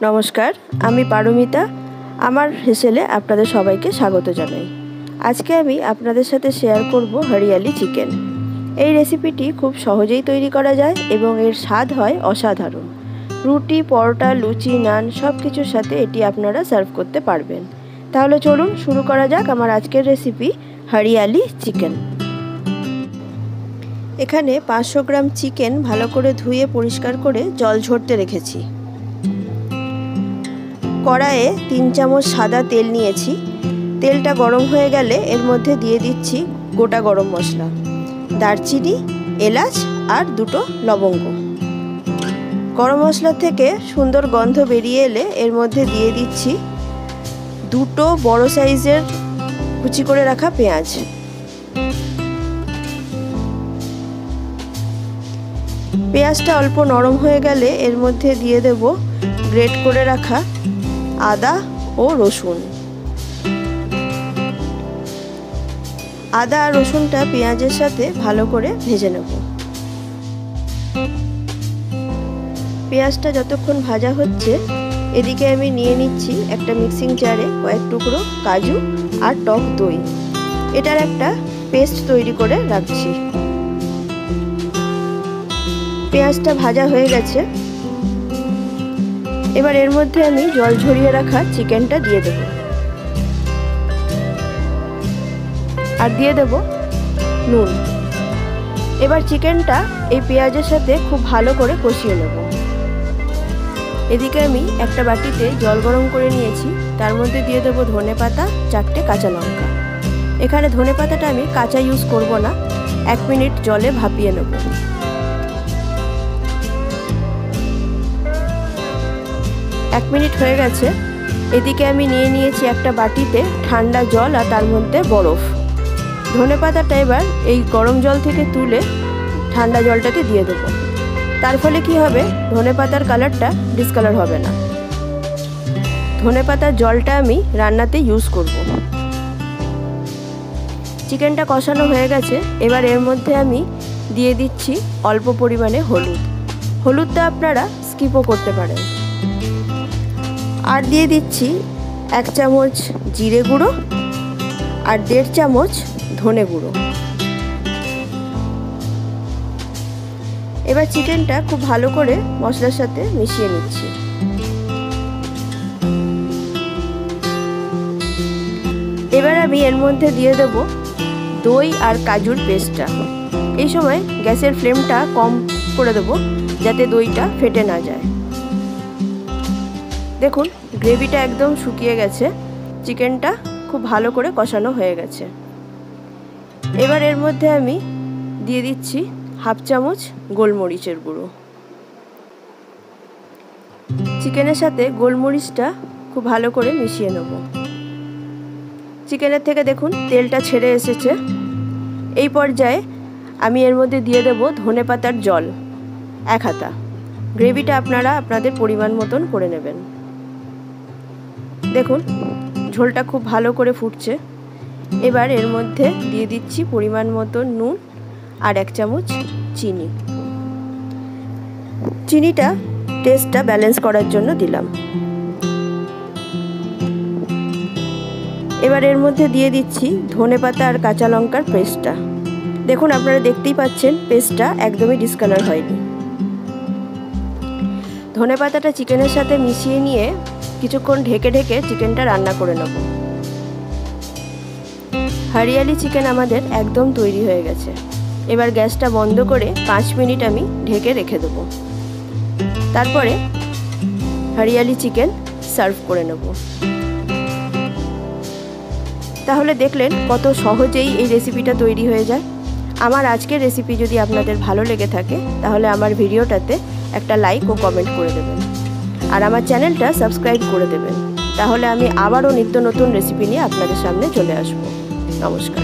নমস্কার, আমি পারমিতা। আমার হেসেলে আপনাদের সবাইকে স্বাগত জানাই। আজকে আমি আপনাদের সাথে শেয়ার করব হরিয়ালি চিকেন। এই রেসিপিটি খুব সহজেই তৈরি করা যায় এবং এর স্বাদ হয় অসাধারণ। রুটি, পরোটা, লুচি, নান সব কিছুর সাথে এটি আপনারা সার্ভ করতে পারবেন। তাহলে চলুন শুরু করা যাক আমার আজকের রেসিপি হরিয়ালি চিকেন। এখানে 500 গ্রাম চিকেন ভালো করে ধুয়ে পরিষ্কার করে জল ঝরতে রেখেছি। কড়াইয়ে 3 চামচ সাদা তেল নিয়েছি। তেলটা গরম হয়ে গেলে এর মধ্যে দিয়ে দিচ্ছি গোটা গরম মশলা, দারচিনি, এলাচ আর 2টো লবঙ্গ। গরম মশলা থেকে সুন্দর গন্ধ বেরিয়ে এলে এর মধ্যে দিয়ে দিচ্ছি 2টো বড় সাইজের কুচি করে রাখা পেঁয়াজ। পেঁয়াজটা অল্প নরম হয়ে গেলে এর মধ্যে দিয়ে দেব গ্রেট করে রাখা আদা ও রসুন। আদা আর রসুনটা পেঁয়াজের সাথে ভালো করে ভেজে নেব। পেঁয়াজটা যতক্ষণ ভাজা হচ্ছে এদিকে আমি নিয়ে নিচ্ছি একটা মিক্সিং জারে কয়েক টুকরো কাজু আর টক দই। এটার একটা পেস্ট তৈরি করে রাখছি। পেঁয়াজটা ভাজা হয়ে গেছে। এবার এর মধ্যে আমি জল ঝরিয়ে রাখা চিকেনটা দিয়ে দেব আর দিয়ে দেব নুন। এবার চিকেনটা এই পেঁয়াজের সাথে খুব ভালো করে কষিয়ে নেব। এদিকে আমি একটা বাটিতে জল গরম করে নিয়েছি, তার মধ্যে দিয়ে দেব ধনেপাতা, 4টে কাঁচা লঙ্কা। এখানে ধনেপাতাটা আমি কাঁচা ইউজ করব না, 1 মিনিট জলে ভাপিয়ে নেব। 1 মিনিট হয়ে গেছে। এদিকে আমি নিয়ে নিয়েছি একটা বাটিতে ঠান্ডা জল আর তার মধ্যে বরফ। ধনেপাতাটা এবার এই গরম জল থেকে তুলে ঠান্ডা জলটাতে দিয়ে দেবো। তার ফলে কি হবে, ধনেপাতার কালারটা ডিসকালার হবে না। ধনেপাতার জলটা আমি রান্নাতে ইউজ করব। চিকেনটা কষানো হয়ে গেছে। এবার এর মধ্যে আমি দিয়ে দিচ্ছি অল্প পরিমাণে হলুদ। হলুদটা আপনারা স্কিপও করতে পারেন। আর দিয়ে দিচ্ছি 1 চামচ জিরে গুঁড়ো আর 1.5 চামচ ধনে গুঁড়ো। এবার চিকেনটা খুব ভালো করে মশলার সাথে মিশিয়ে নিচ্ছি। এবার আমি এর মধ্যে দিয়ে দেব দই আর কাজুর পেস্টটা। এই সময় গ্যাসের ফ্লেমটা কম করে দেব যাতে দইটা ফেটে না যায়। দেখুন গ্রেভিটা একদম শুকিয়ে গেছে, চিকেনটা খুব ভালো করে কষানো হয়ে গেছে। এবার এর মধ্যে আমি দিয়ে দিচ্ছি 1/2 চামচ গোলমরিচের গুঁড়ো। চিকেনের সাথে গোলমরিচটা খুব ভালো করে মিশিয়ে নেব। চিকেনের থেকে দেখুন তেলটা ছেড়ে এসেছে। এই পর্যায়ে আমি এর মধ্যে দিয়ে দেব ধনেপাতার জল 1 হাতা। গ্রেভিটা আপনারা আপনাদের পরিমাণ মতন করে নেবেন। দেখুন ঝোলটা খুব ভালো করে ফুটছে। এবার এর মধ্যে দিয়ে দিচ্ছি পরিমাণ মতো নুন আর 1 চামচ চিনি। চিনিটা টেস্টটা ব্যালেন্স করার জন্য দিলাম। এবার এর মধ্যে দিয়ে দিচ্ছি ধনেপাতা আর কাঁচা লঙ্কার পেস্টটা। দেখুন আপনারা দেখতেই পাচ্ছেন পেস্টটা একদমই ডিসকালার হয়নি। ধনেপাতাটা চিকেনের সাথে মিশিয়ে নিয়ে কিছুক্ষণ ঢেকে ঢেকে চিকেনটা রান্না করে নেব। হরিয়ালি চিকেন আমাদের একদম তৈরি হয়ে গেছে। এবার গ্যাসটা বন্ধ করে 5 মিনিট আমি ঢেকে রেখে দেব। তারপরে হরিয়ালি চিকেন সার্ভ করে নেব। তাহলে দেখলেন কত সহজেই এই রেসিপিটা তৈরি হয়ে যায়। আমার আজকের রেসিপি যদি আপনাদের ভালো লেগে থাকে তাহলে আমার ভিডিওটাতে একটা লাইক ও কমেন্ট করে দেবেন আর আমার চ্যানেলটা সাবস্ক্রাইব করে দেবেন। তাহলে আমি আবারও নিত্য নতুন রেসিপি নিয়ে আপনাদের সামনে চলে আসব। নমস্কার।